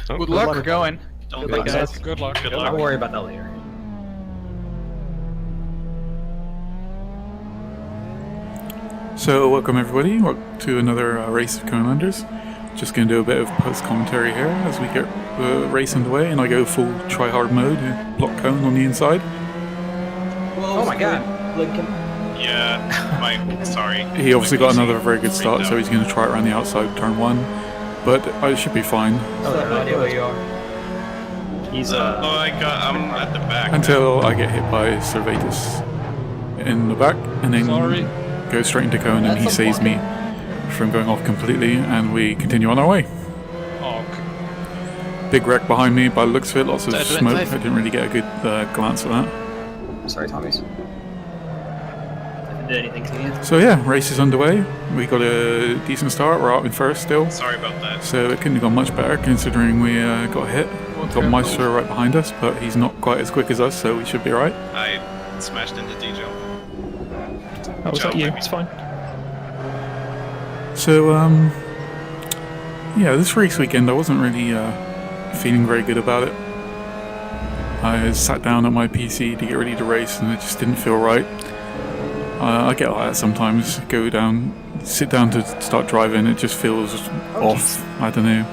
Oh, Good luck going. Don't luck, guys. Good luck. Good I'll luck. worry about that later. So welcome everybody to another race of Conelanders. Just going to do a bit of post commentary here as we get the race underway, and I go full try hard mode, block cone on the inside. Oh my god, Lincoln. Yeah, sorry. He obviously got another very good start, Freaked so out. he's going to try it around the outside turn 1, but I should be fine Oh, no idea where you are. He's I'm at the back. until I get hit by Servatus in the back, and then Sorry. go straight into cone, and he That's saves me from going off completely, and we continue on our way. Oh, Big wreck behind me by the looks of it, lots of Safe, smoke. safe. I didn't really get a good glance at that. Sorry, Tommies. Did anything to you? So yeah, race is underway. We got a decent start. We're out in first still, Sorry about that. so it couldn't have gone much better considering we got hit. We've got Maestro right behind us, but he's not quite as quick as us, so we should be right. I smashed into DJ. Oh, was that you? It's fine. So yeah, this race weekend I wasn't really feeling very good about it. I sat down at my PC to get ready to race, and it just didn't feel right. I get like that sometimes. Sit down to start driving, it just feels off. I don't know.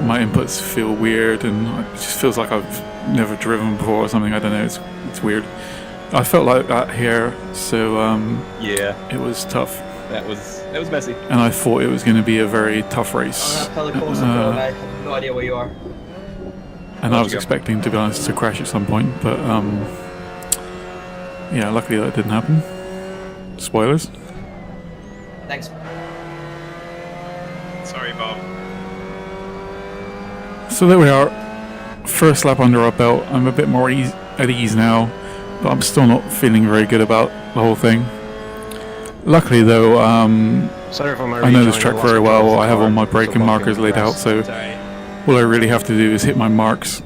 My inputs feel weird, and it just feels like I've never driven before or something. I don't know. It's weird. I felt like that here, so Yeah, it was tough, that was messy. and I thought it was going to be a very tough race. I'm at Assetto Corsa, I have no idea where you are. And I was expecting, to be honest, to crash at some point, but yeah, luckily that didn't happen. Spoilers. Thanks. Sorry, Bob. So there we are. First lap under our belt. I'm a bit more at ease now, but I'm still not feeling very good about the whole thing. Luckily though, Sorry for my I know this track very well. I have all my braking markers laid out, so all I really have to do is hit my marks,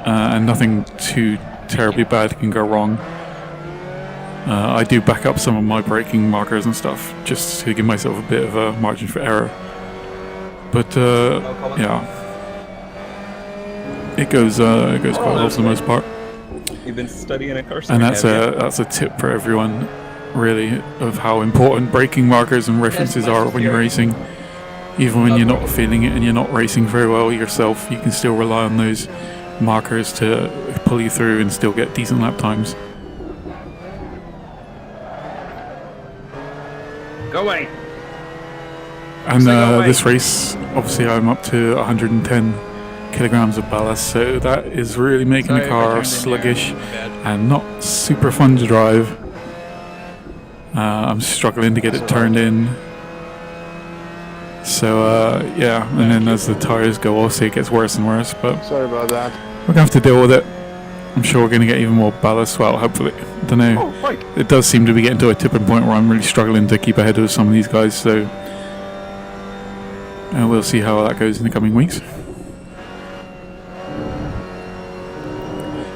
and nothing too terribly bad can go wrong. I do back up some of my braking markers and stuff, just to give myself a bit of a margin for error. But comment. yeah, it goes quite well for the most part. You've been studying a course, And that's a tip for everyone, really, of how important braking markers and references are when you're racing. Even when you're not feeling it and you're not racing very well yourself, you can still rely on those markers to pull you through and still get decent lap times. Go away. And go away. this race, obviously I'm up to 110 kilograms of ballast, so that is really making Sorry the if I car turned in sluggish there. Bad. and not super fun to drive. I'm struggling to get it turned in. So yeah, and then as the tires go off, it gets worse and worse, but Sorry about that. we're gonna have to deal with it. I'm sure we're gonna get even more ballast, well, hopefully. I don't know. Oh, right. It does seem to be getting to a tipping point where I'm really struggling to keep ahead of some of these guys, so we'll see how that goes in the coming weeks.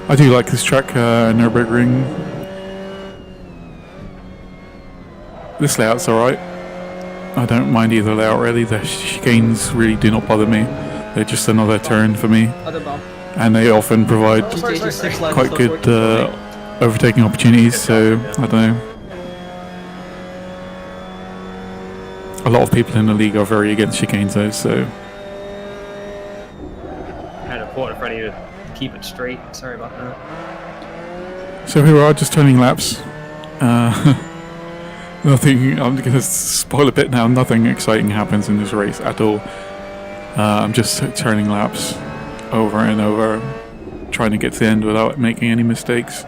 I do like this track, Nurburgring. This layout's alright. I don't mind either layout really. The chicanes really do not bother me. They're just another turn for me, Other bomb. and they often provide Sorry. quite good overtaking opportunities, so I don't know. A lot of people in the league are very against chicanes though, so Had a port in front of you to keep it straight. Sorry about that. here we are, just turning laps. Nothing, I'm going to spoil a bit now, nothing exciting happens in this race at all. I'm just turning laps over and over, trying to get to the end without making any mistakes.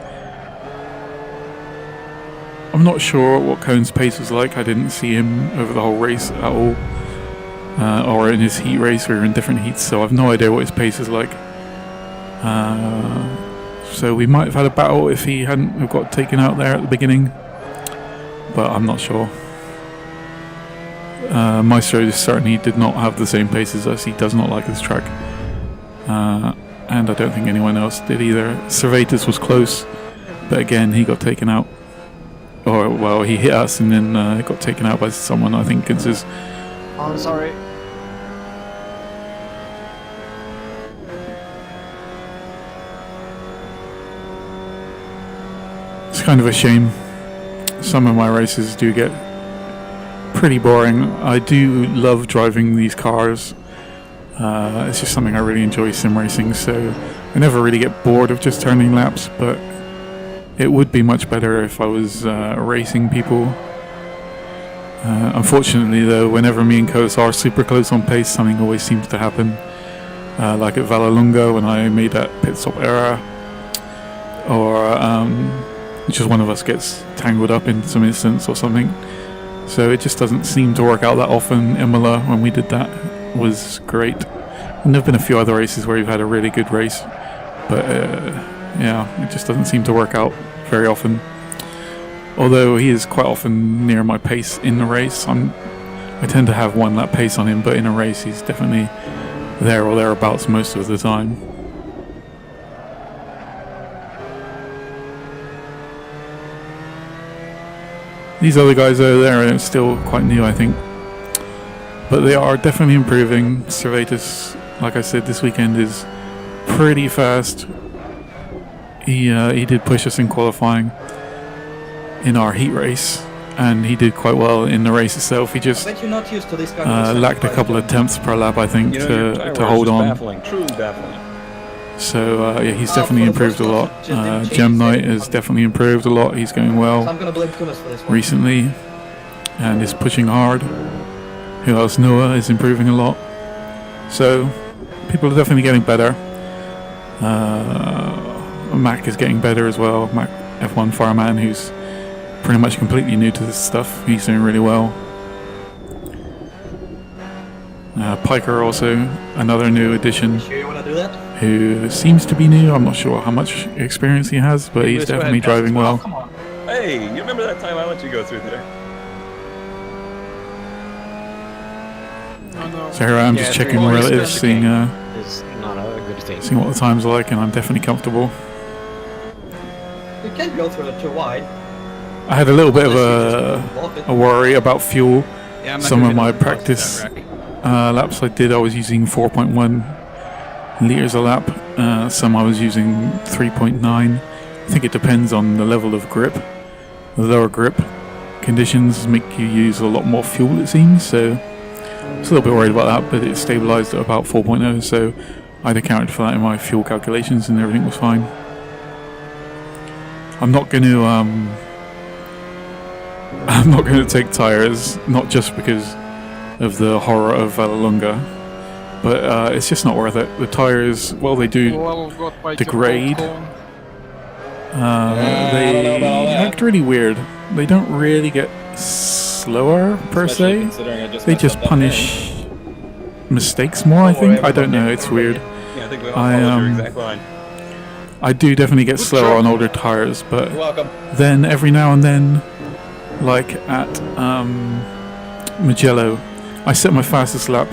I'm not sure what Cone's pace was like. I didn't see him over the whole race at all, or in his heat race. We were in different heats, so I've no idea what his pace is like. So we might have had a battle if he hadn't have got taken out there at the beginning, but I'm not sure. Maestro certainly did not have the same pace as us. He does not like this track, and I don't think anyone else did either. Servatus was close, but again he got taken out. Or, well, he hit us and then got taken out by someone, I think it's his. I'm sorry. it's kind of a shame. Some of my races do get pretty boring. I do love driving these cars. It's just something I really enjoy, sim racing, so I never really get bored of just turning laps, but it would be much better if I was racing people. Unfortunately though, whenever me and Kos are super close on pace, something always seems to happen. Like at Vallelunga when I made that pit stop error, or just one of us gets tangled up in some instance or something. So it just doesn't seem to work out that often. Imola, when we did that, was great. And there have been a few other races where we've had a really good race, but yeah, it just doesn't seem to work out very often. Although he is quite often near my pace in the race. I tend to have one lap pace on him, but in a race he's definitely there or thereabouts most of the time. These other guys over there are still quite new, I think, but they are definitely improving. Servatus, like I said, this weekend is pretty fast. He did push us in qualifying in our heat race, and he did quite well in the race itself. He just I bet you're not used to this kind of lacked a couple of tenths per lap, I think, to hold on. Baffling, truly baffling. So yeah, he's definitely improved a lot. Gem Knight has definitely improved a lot. He's going well So I'm gonna blame Kumas for this one. recently and is pushing hard. Who else? Noah is improving a lot. So people are definitely getting better. Mac is getting better as well. Mac F1 Fireman, who's pretty much completely new to this stuff. He's doing really well. Piker also, another new addition, Sure you wanna do that? who seems to be new. I'm not sure how much experience he has, but he's definitely driving well. Come on. Hey, you remember that time I let you go through there? Oh no. So here I am just checking my relatives, seeing Is not a good thing. seeing what the times are like, and I'm definitely comfortable. You can't go through it too wide. I had a little bit of Unless you just block it. a worry about fuel. Yeah, I'm not Some gonna of be my able to practice cross that wreck. laps I did, I was using 4.1 liters a lap. Some I was using 3.9. I think it depends on the level of grip. The lower grip conditions make you use a lot more fuel, it seems. So I was a little bit worried about that, but it stabilized at about 4.0. So I'd accounted for that in my fuel calculations, and everything was fine. I'm not going to I'm not going to take tires, not just because of the horror of Vallelunga, but it's just not worth it. The tires, well, they do Well, I've got my degrade. cone. I don't know about all they that. act really weird. They don't really get slower per se. They just punish mistakes more, I think. I don't know, it's weird. Yeah, I think we all I, followed your um, exact line. I do definitely get Good slower job. on older tires, but You're welcome. then every now and then, like at Mugello, I set my fastest lap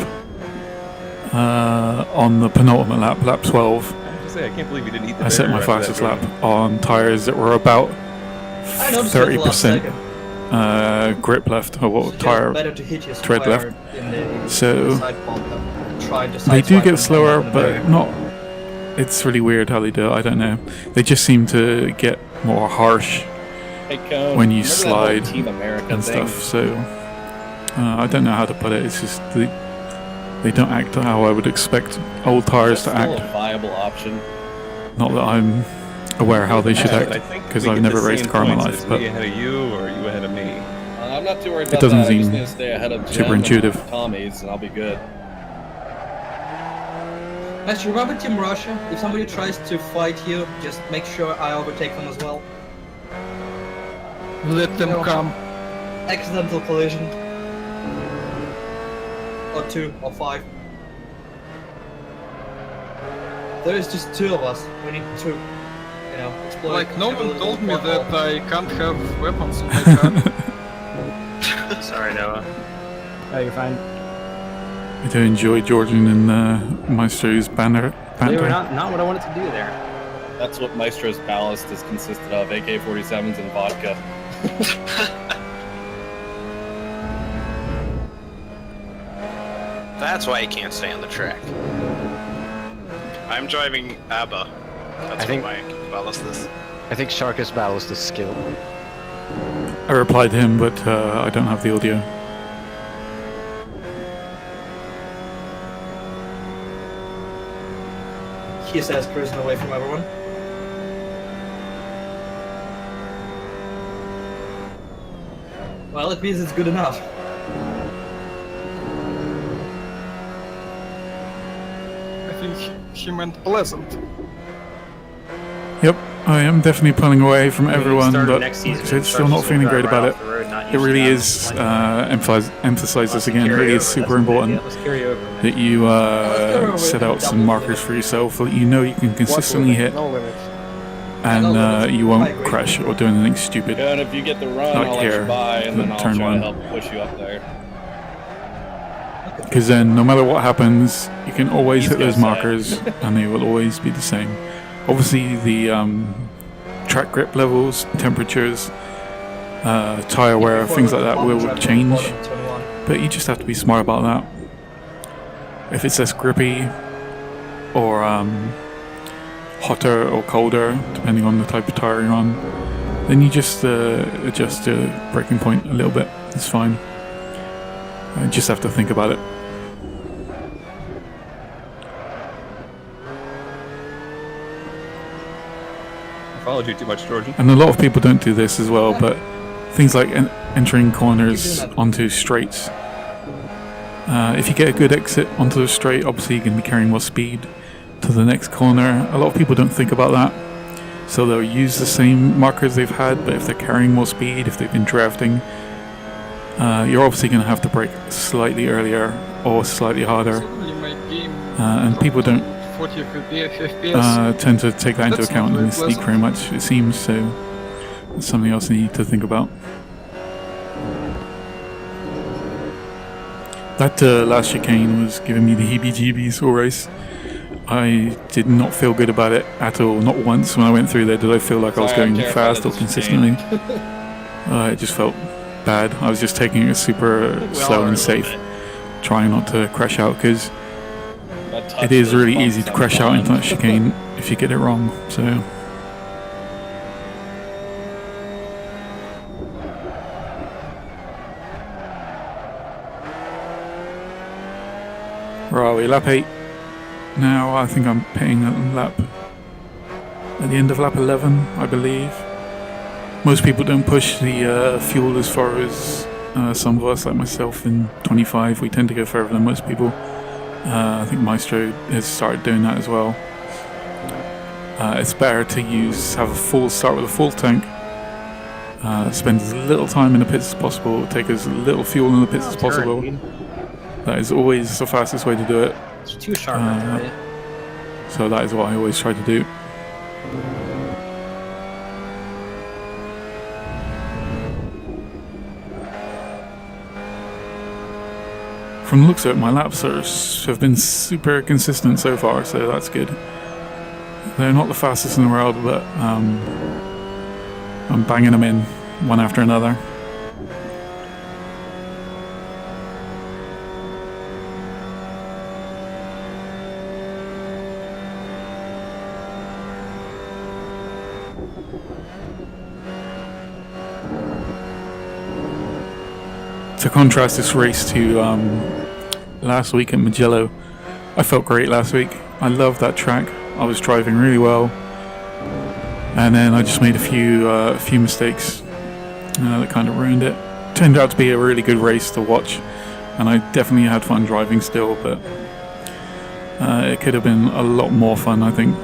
on the penultimate lap, lap 12. I have to say, I can't believe you didn't eat the I set my burger after fastest that lap on tires that were about I noticed it the last 30% second. grip left, or what Suggest tire. better to hit your tread tire left. in the So, side bump than try to They side do swipe get and slower, come out but of the not. It's really weird how they do it. I don't know. They just seem to get more harsh Hey, Cone, when you remember that slide whole Team America and thing? stuff. So I don't know how to put it. It's just they don't act how I would expect old tires Is to that still act. a viable option? Not that I'm aware how they should Yeah, but I act, think because we I've get never the raced a same car in my points. life. Is But me ahead of you, or are you ahead of me? I'm not too worried It about doesn't that. I just seem need to stay ahead of super Jem and intuitive. Tommy's, and I'll be good. Guys, remember Team Russia? If somebody tries to fight you, just make sure I overtake them as well. Let them No. come. Accidental collision. Or 2 or 5. There is just 2 of us. We need to, exploit. Like, no every one little told me pothole. that I can't have weapons in my car. Sorry, Noah. Oh, you're fine. I do enjoy Georgian and Maestro's banter. They were not what I wanted to do there. That's what Maestro's ballast is consisted of, AK-47s and vodka. That's why you can't stay on the track. I'm driving ABBA. That's I think- what my ballast is. I think Sharkus ballast is skill. I replied to him, but I don't have the audio. He says cruising away from everyone. Well, it means it's good enough. I think he meant pleasant. Yep, I am definitely pulling away from everyone, Started but next season, like I said, it still not starts to feeling drive great right about off the road, not it. It used really to is, that. emphasize this again, it Carry really is over, super that's a good important idea. Let's carry over, man. that you go set with out some double markers limit. for yourself that you know you can consistently hit, No limit. and no limits. you I won't agree. crash or do anything stupid. Yeah, and if you get the run, Not I'll let care. you by, and then I'll Turn try one. to help push you up there. Because then, no matter what happens, you can always He's hit those gonna say. markers, and they will always be the same. Obviously, the track grip levels, temperatures, tire wear, things like that will change, but you just have to be smart about that. If it's less grippy, or hotter or colder, depending on the type of tire you're on, then you just adjust the braking point a little bit. It's fine. You just have to think about it. I followed you too much, Georgie. And a lot of people don't do this as well, but things like entering corners onto straights. If you get a good exit onto the straight, obviously you're going to be carrying more speed to the next corner. A lot of people don't think about that. So they'll use the same markers they've had, but if they're carrying more speed, if they've been drafting, you're obviously going to have to brake slightly earlier or slightly harder. Suddenly my game And people don't 40 FPS. tend to take that into That's account not in very this league very much, it seems, so it's something else you need to think about. That last chicane was giving me the heebie-jeebies all race. I did not feel good about it at all. Not once when I went through there did I feel like I was Sorry, I'm going terrified fast of or this consistently. It just felt bad. I was just taking it super slow and safe, trying not to crash out, because it is really easy to crash out into that chicane if you get it wrong. So where are we? Lap 8. Now I think I'm pitting at the end of lap 11, I believe. Most people don't push the fuel as far as some of us, like myself in 25. We tend to go further than most people. I think Maestro has started doing that as well. It's better to start with a full tank, spend as little time in the pits as possible, take as little fuel in the pits as possible. That is always the fastest way to do it. It's too sharp, I tell you. So that is what I always try to do. From the looks of it, my laps have been super consistent so far, so that's good. They're not the fastest in the world, but I'm banging them in one after another. To contrast this race to last week at Mugello, I felt great last week. I loved that track. I was driving really well, and then I just made a few mistakes that kind of ruined it. Turned out to be a really good race to watch, and I definitely had fun driving still, but it could have been a lot more fun, I think,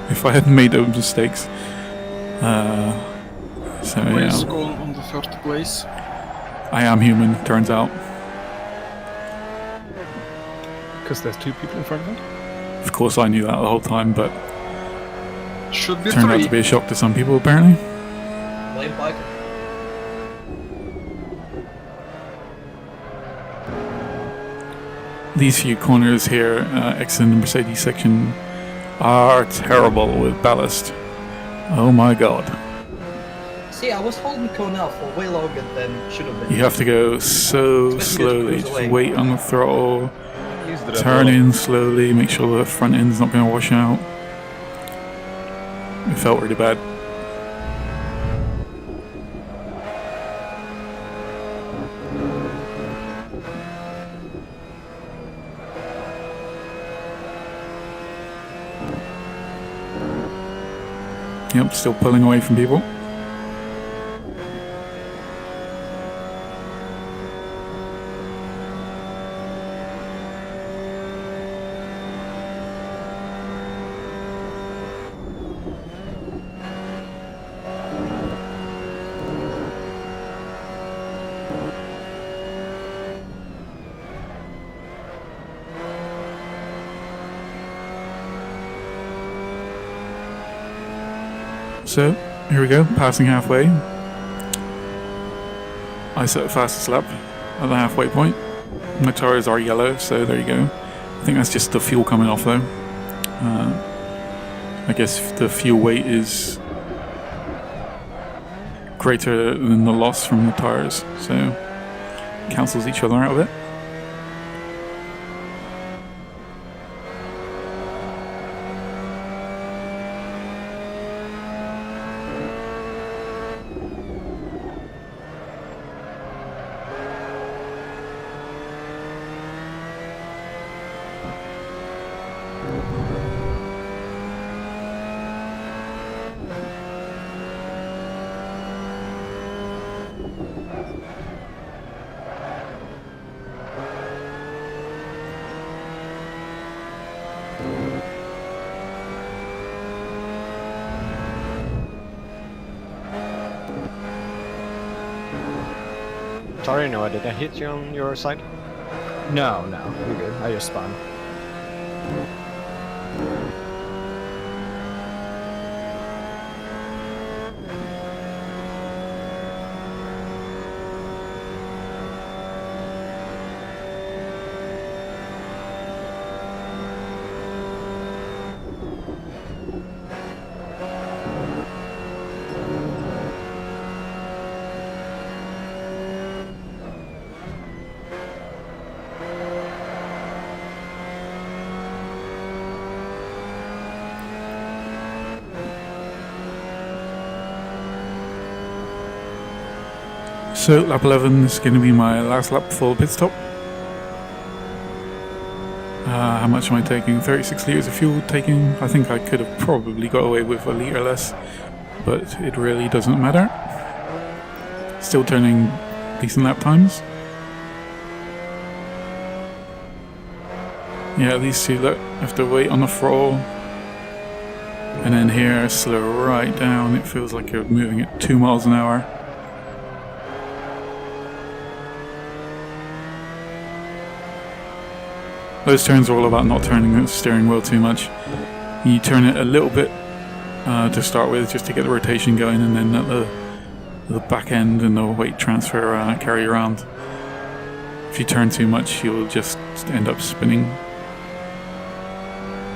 if I hadn't made those mistakes. So Race yeah, goal on the third place. I am human, turns out. Because there's two people in front of him? Of course I knew that the whole time, but Should be turned out 3. to be a shock to some people, apparently. Blame Biker. These few corners here, exiting the Mercedes section, are terrible with ballast. Oh my god. See, I was holding Conel for way longer than should have been. You have to go so Especially to slowly, cruise just away. wait on the throttle, Used it up turn well. in slowly, make sure the front end's not going to wash out. It felt really bad. Yep, still pulling away from people. So, here we go, passing halfway. I set the fastest lap at the halfway point. My tyres are yellow, so there you go. I think that's just the fuel coming off though. I guess the fuel weight is greater than the loss from the tyres, so cancels each other out of it. Sorry, Noah, did I hit you on your side? No, you're good. I just spun. So lap 11 is going to be my last lap before the pit stop. How much am I taking? 36 litres of fuel taking. I think I could have probably got away with a litre less, but it really doesn't matter. Still turning decent lap times. Yeah, these two, look, have to wait on the throttle. And then here, slow right down. It feels like you're moving at 2 miles an hour. Those turns are all about not turning the steering wheel too much. You turn it a little bit to start with, just to get the rotation going, and then at the back end and the weight transfer carry around. If you turn too much, you'll just end up spinning.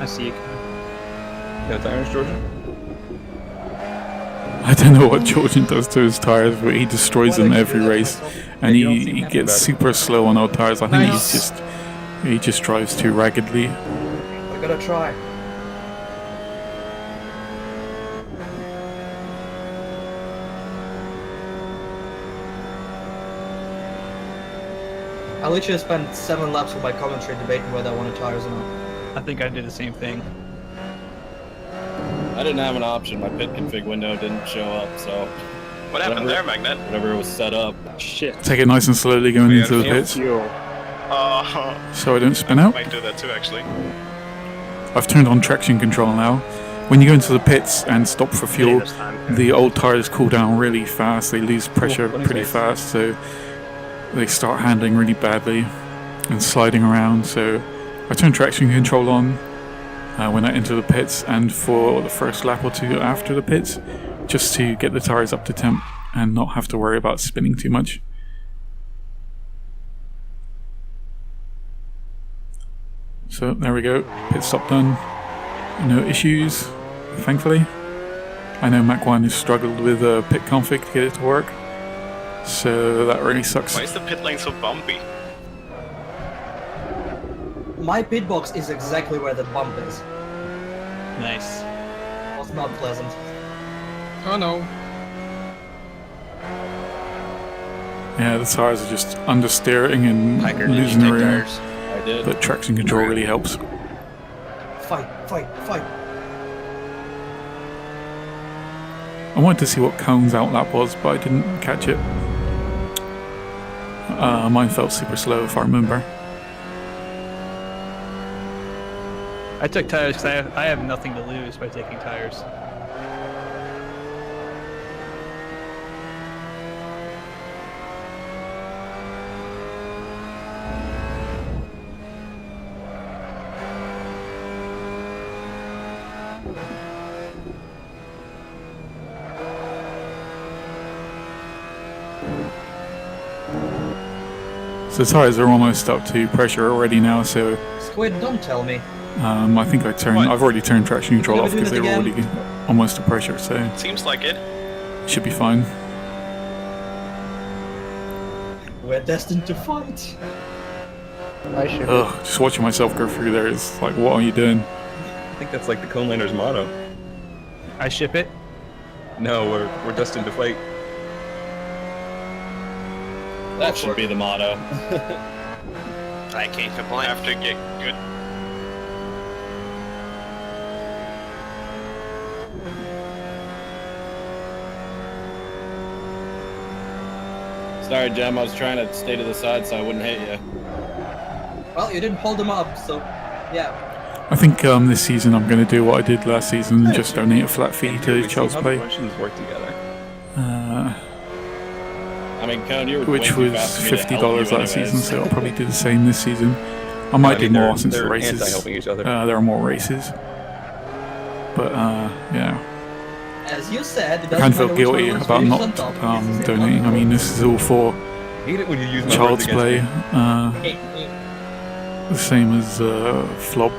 I see you. Got tires, Georgian? I don't know what Georgian does to his tires, but he destroys them every race, and he gets super slow on old tires. I think he just drives too raggedly. We gotta try. I literally spent 7 laps with my commentary debating whether I wanted tires or not. I think I did the same thing. I didn't have an option. My pit config window didn't show up, so What happened there, Magnet? whatever was set up. Shit. Take it nice and slowly going into the pits, Oh, so I don't spin out. might do that too, actually. I've turned on traction control now. When you go into the pits and stop for fuel, This time. the old tires cool down really fast. They lose pressure funny pretty face. fast, so they start handling really badly and sliding around. So I turn traction control on when I enter the pits and for the first lap or two after the pits, just to get the tires up to temp and not have to worry about spinning too much. So there we go, pit stop done. No issues, thankfully. I know Mach 1 has struggled with pit config to get it to work, so that really sucks. Why is the pit lane so bumpy? My pit box is exactly where the bump is. Nice. It was not pleasant. Oh no. Yeah, the tires are just understeering and Hiker, did you losing the take rear, tires? I did. but traction control really helps. Fight, fight, fight. I wanted to see what Cone's outlap was, but I didn't catch it. Mine felt super slow, if I remember. I took tires because I have nothing to lose by taking tires. So the tires are almost up to pressure already now, so Squid, don't tell me. I think I've already turned traction neutral You're off gonna because do they were that already almost to pressure, so Seems like it. should be fine. We're destined to fight. I should. Ugh, just watching myself go through there is like, what are you doing? I think that's like the Conelanders motto. I ship it. No, we're destined to fight. That should be the motto. I can't complain. Have to get good. Sorry, Jem, I was trying to stay to the side so I wouldn't hit you. Well, you didn't hold them up, so yeah. I think this season I'm going to do what I did last season and just donate a flat fee to Child's How Play, the questions work together. I mean, Cone, you were which way too was fast for me to help $50 you last anyways. season, so I'll probably do the same this season. I might do more since the they're races. anti-helping each other. There are more races, but yeah. As you said, it I kind doesn't of feel matter which guilty one about was not on top. This is donating. I mean, this is all for I hate it when you use my Child's words Play, against me. the same as Flob.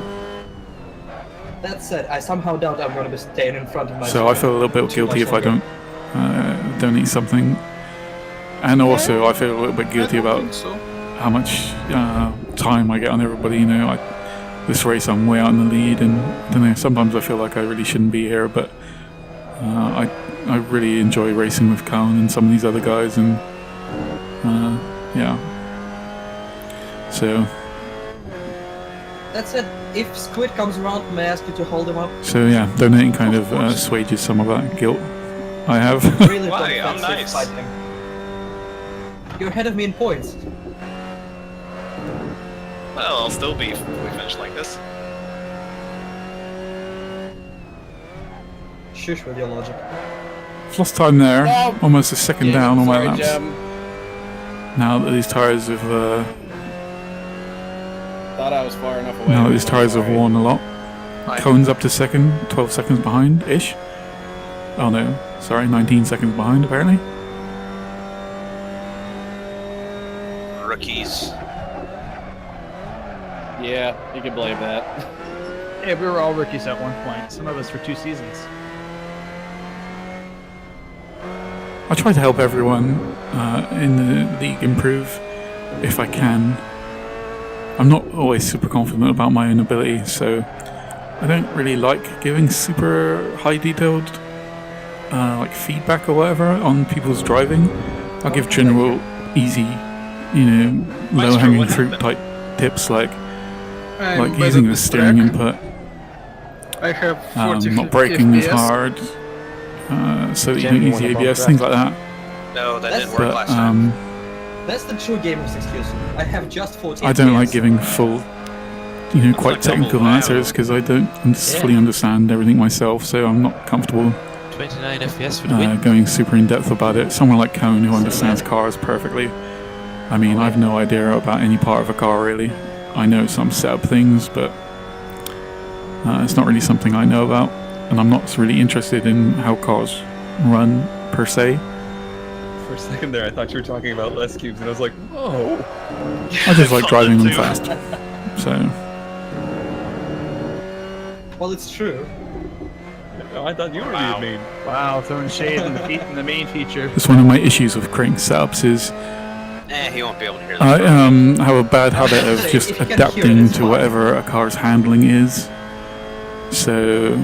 That said, I somehow doubt I'm going to be staying in front of my. So I feel a little bit too guilty much if I longer. don't donate something, and also I feel a little bit guilty about So. how much time I get on everybody. You know, this race I'm way out in the lead, and I don't know. Sometimes I feel like I really shouldn't be here, but I really enjoy racing with Cone and some of these other guys, and yeah. So That said, if Squid comes around, may I ask you to hold him up? yeah, donating kind of assuages some of that guilt I have. Really Why? don't I'm fancy nice. fighting. You're ahead of me in points. Well, I'll still be if we finish like this. Shush with your logic. I've lost time there, Oh. almost a second Yeah, down on my sorry, laps. Jem. Now that these tires have Thought I was far enough away. now that these tires have Sorry. worn a lot. Cone's up to second, 12 seconds behind ish. Oh no, sorry, 19 seconds behind apparently. Rookies. Yeah, you can blame that. Yeah, we were all rookies at one point. Some of us for 2 seasons. I try to help everyone in the league improve if I can. I'm not always super confident about my own ability, so I don't really like giving super high detailed like feedback or whatever on people's driving. I'll give general, easy, low hanging what fruit happened? type tips like I'm using the steering input, I have 40 not braking as FPS. hard, so that you Jen, don't you use the wanna bump ABS, that? things like that. No, that That's- didn't work But last time. That's the true gamer's excuse. I have just 14 I don't like FPS. giving full, quite like technical double answers because I don't fully understand everything myself, so I'm not comfortable 29 FPS for the win. going super in depth about it. Someone like Cone who understands cars perfectly. I mean, I've no idea about any part of a car really. I know some setup things, but it's not really something I know about, and I'm not really interested in how cars run per se. For a second there, I thought you were talking about less cubes, and I was like, whoa. I just like thought driving that them too. fast. So Well, it's true. No, I thought you were Wow. being mean. Wow, throwing shade in the main feature. that's one of my issues with crank setups is He won't be able to hear I this. have a bad habit of just If you can hear adapting it, it's to fine. whatever a car's handling is. So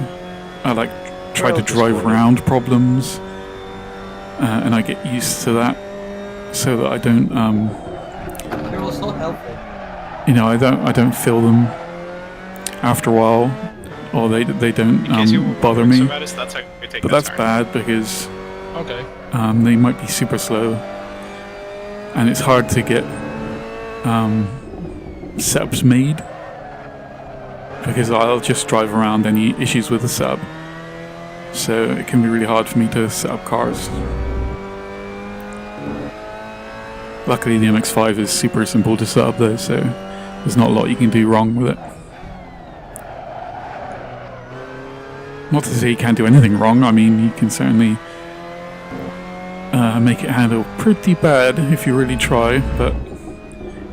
I try to drive around problems, and I get used to that, so that I don't, You're also helpful. I don't feel them after a while. or they don't In case you bother me. Servatus, that's how you take But that that's turn. bad because Okay. they might be super slow, and it's hard to get setups made because I'll just drive around any issues with the sub. So it can be really hard for me to set up cars. Luckily the MX-5 is super simple to set up though, so there's not a lot you can do wrong with it. Not to say you can't do anything wrong, I mean you can certainly make it handle pretty bad if you really try, but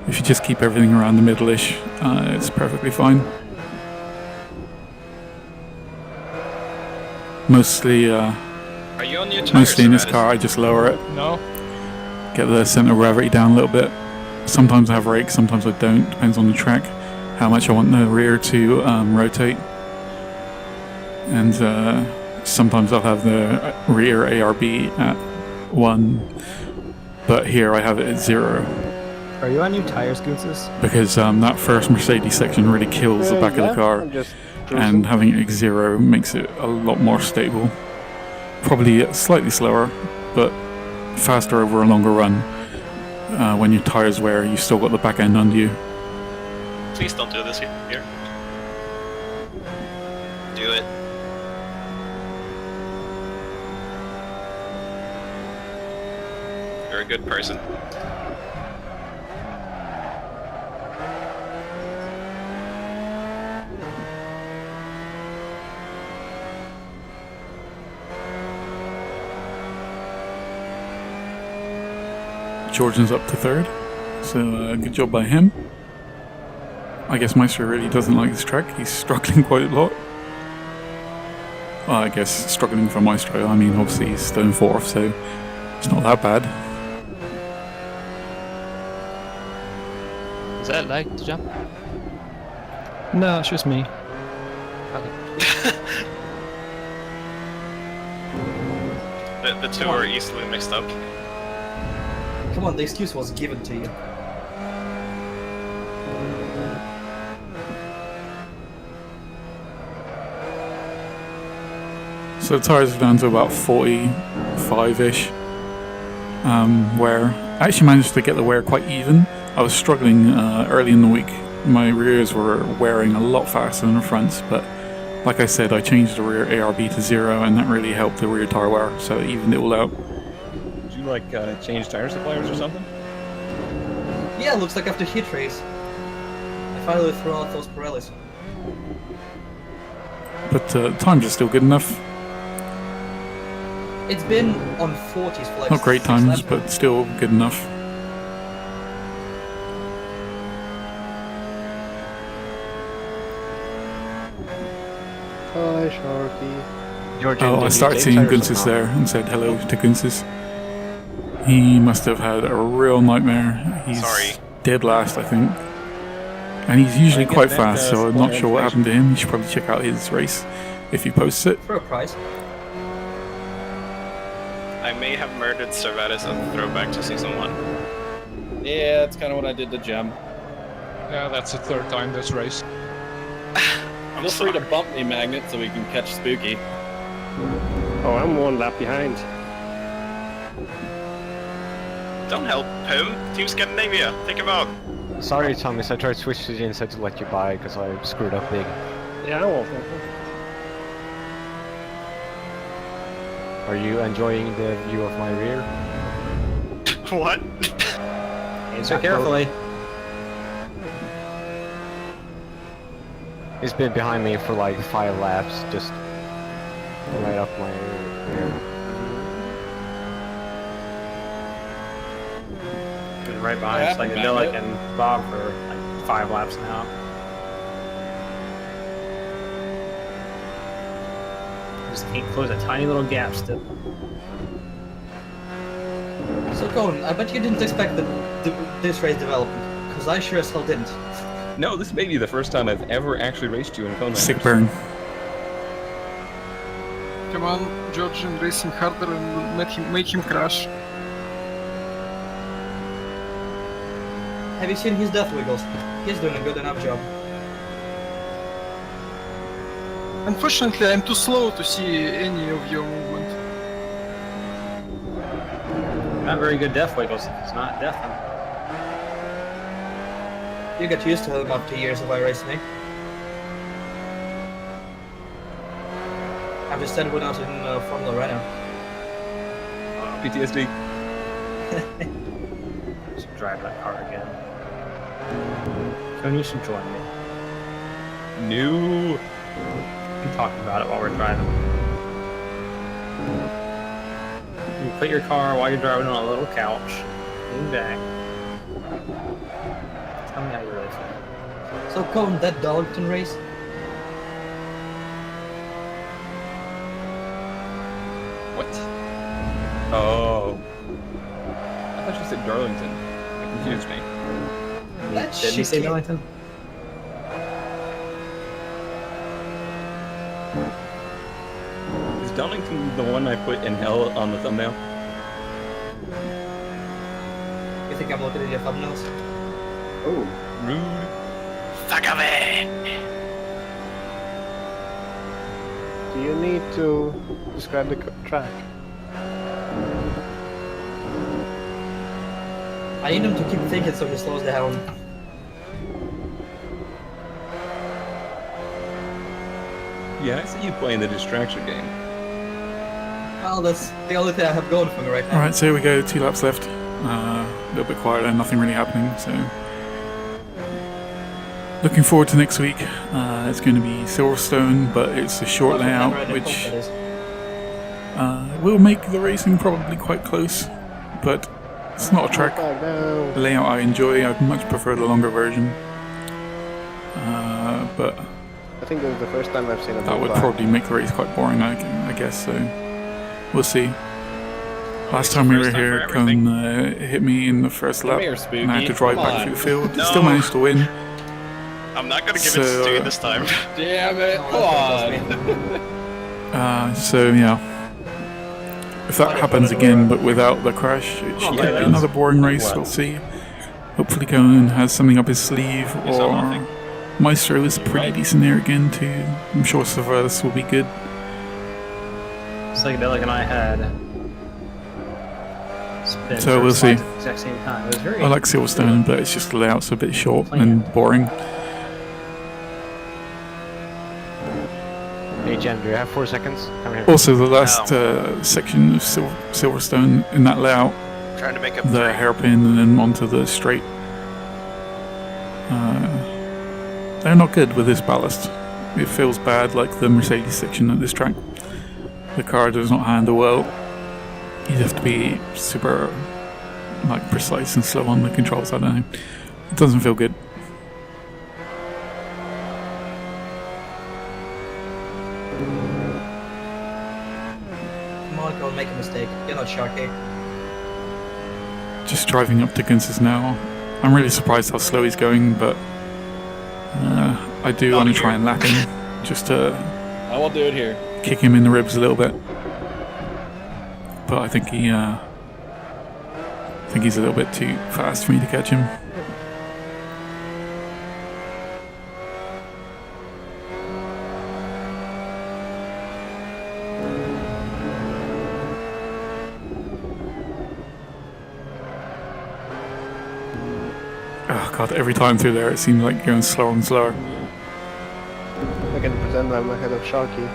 if you just keep everything around the middle-ish, it's perfectly fine. Mostly Are you on your tires, mostly in this Servatus? car I just lower it. No. Get the center of gravity down a little bit. Sometimes I have rake, sometimes I don't. Depends on the track, how much I want the rear to rotate. And sometimes I'll have the rear ARB at 1, but here I have it at 0. Are you on new tires, Goonses? Because that first Mercedes section really kills the back of the car, I'm just and having it at 0 makes it a lot more stable. Probably slightly slower, but faster over a longer run. When your tires wear, you still got the back end under you. Please don't do this here. Do it. You're a good person. Georgian's up to 3rd, so good job by him. I guess Maestro really doesn't like this track, he's struggling quite a lot. Well, I guess struggling for Maestro, I mean obviously he's still in 4th, so it's not that bad. Is that like to jump? No, it's just me. The two are easily mixed up. Come on, the excuse was given to you. So the tires are down to about 45-ish wear. I actually managed to get the wear quite even. I was struggling early in the week. My rears were wearing a lot faster than the fronts, but like I said, I changed the rear ARB to 0 and that really helped the rear tire wear, so it evened it all out. Did you like change tire suppliers or something? Yeah, looks like after heat race, I finally threw out those Pirellis. But times are still good enough. It's been on 40s for like Not great 6 times, laps. but still good enough. Hi, Sharky. Georgian, Oh, I did you started change seeing tires or Gunsis not? there and said hello to Gunsis. He must have had a real nightmare. He's Sorry. dead last, I think. And he's usually Can I quite get that, fast, so I'm not supply sure what information? happened to him. You should probably check out his race if he posts it. For a price. I may have murdered Servatus as a throwback to Season 1. Yeah, that's kind of what I did to Gem. Yeah, that's the 3rd time this race. I'm Feel free sorry. to bump me, Magnet, so we can catch Spooky. Oh, I'm 1 lap behind. Don't help him. Team Scandinavia, take him out. Sorry, Thomas, I tried to switch to the inside to let you by because I screwed up big. Yeah, well. Are you enjoying the view of my rear? What? So carefully. He's been behind me for like 5 laps, just right up my rear. Been right behind Psychedelic and Bob for like 5 laps now. Just can't close a tiny little gap still. So Cohen, I bet you didn't expect this race development, because I sure as hell didn't. No, this may be the first time I've ever actually raced you in Conelanders. Sick burn. Come on, Georgian, race him harder and make him crash. Have you seen his death wiggles? He's doing a good enough job. Unfortunately, I'm too slow to see any of your movement. Not very good death wiggles. It's not death. You get used to them after years of iRacing. I'm just said without in Formula right now. PTSD. Just drive that car again. Tony, you should join me. No. We can talk about it while we're driving. You put your car while you're driving on a little couch. Lean back. Tell me how you really feel. So, Colin, that Darlington race? What? Oh. I thought you said Darlington. That confused me. That's Didn't you say shit. Darlington? Is Darlington the one I put in hell on the thumbnail? You think I'm looking at your thumbnails? Oh, Rude. Fuck of it! Do you need to describe the track? I need him to keep thinking so he slows down. Yeah, I see you playing the distraction game. Well, that's the only thing I have going for me right now. Alright, so here we go, 2 laps left. A little bit quieter, nothing really happening, so... Looking forward to next week. It's going to be Silverstone, but it's a short layout, which will make the racing probably quite close, but it's not a track layout I enjoy. I'd much prefer the longer version. But I think this is the first time I've seen a that would probably make the race quite boring, I guess, so we'll see. Last time we were here, Cone hit me in the first lap, here, and Spooky. I had to drive Come back on. through the field. No. Still managed to win. I'm not gonna give So, it to Stu this time. damn it! Oh, Come on. So yeah, if that happens again, but without the crash, it should be another boring race. We'll see. Hopefully, Conan has something up his sleeve, or Maestro is pretty decent there again too. I'm sure Severus will be good. Psychedelic and I had. spin So we'll see. at the exact same time. It was very I like Silverstone, but it's just the layout's a bit short and boring. Hey Jen, do you have 4 seconds? Come here. Also, the last section of Silverstone in that layout, Trying to make up the hairpin and then onto the straight. They're not good with this ballast. It feels bad, like the Mercedes section at this track. The car does not handle well. You have to be super, like, precise and slow on the controls. I don't know. It doesn't feel good. Come on, go make a mistake. You're not Sharky. Just driving up to Gunsis now. I'm really surprised how slow he's going, but I do want to try and lap him, just to I will do it here. kick him in the ribs a little bit. But I think he's a little bit too fast for me to catch him. Oh god, every time through there it seems like going slower and slower. I can pretend I'm ahead of Sharky.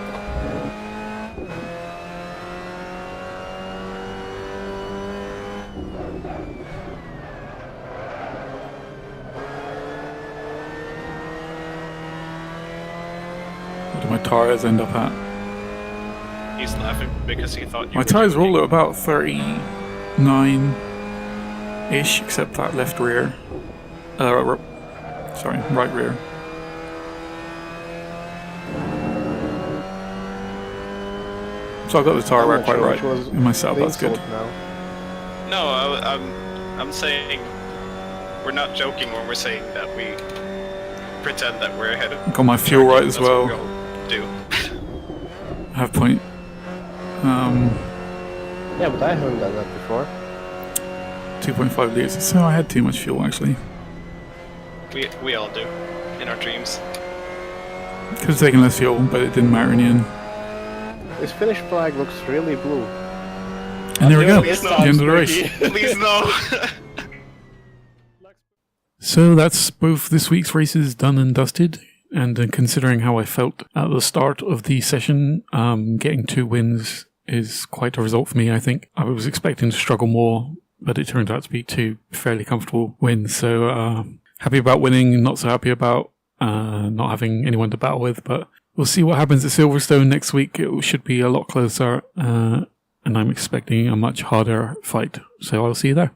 What do my tyres end up at? He's laughing because he thought you My were tyres joking. roll at about 39-ish, except that left rear. Sorry, right rear. So I got the tyre wear quite right in my setup, that's good. No, I'm saying we're not joking when we're saying that we pretend that we're ahead of. Got my fuel right as That's what well. we all do. Have point. Yeah, but I haven't done that before. 2.5 litres, so I had too much fuel actually. We all do in our dreams. Could have taken less fuel, but it didn't matter in the end. This Finnish flag looks really blue. And there we go, Please the no. end of the race. Please no. So that's both this week's races done and dusted. And considering how I felt at the start of the session, getting 2 wins is quite a result for me, I think. I was expecting to struggle more, but it turned out to be 2 fairly comfortable wins. So happy about winning, not so happy about not having anyone to battle with. But we'll see what happens at Silverstone next week. It should be a lot closer, and I'm expecting a much harder fight. So I'll see you there.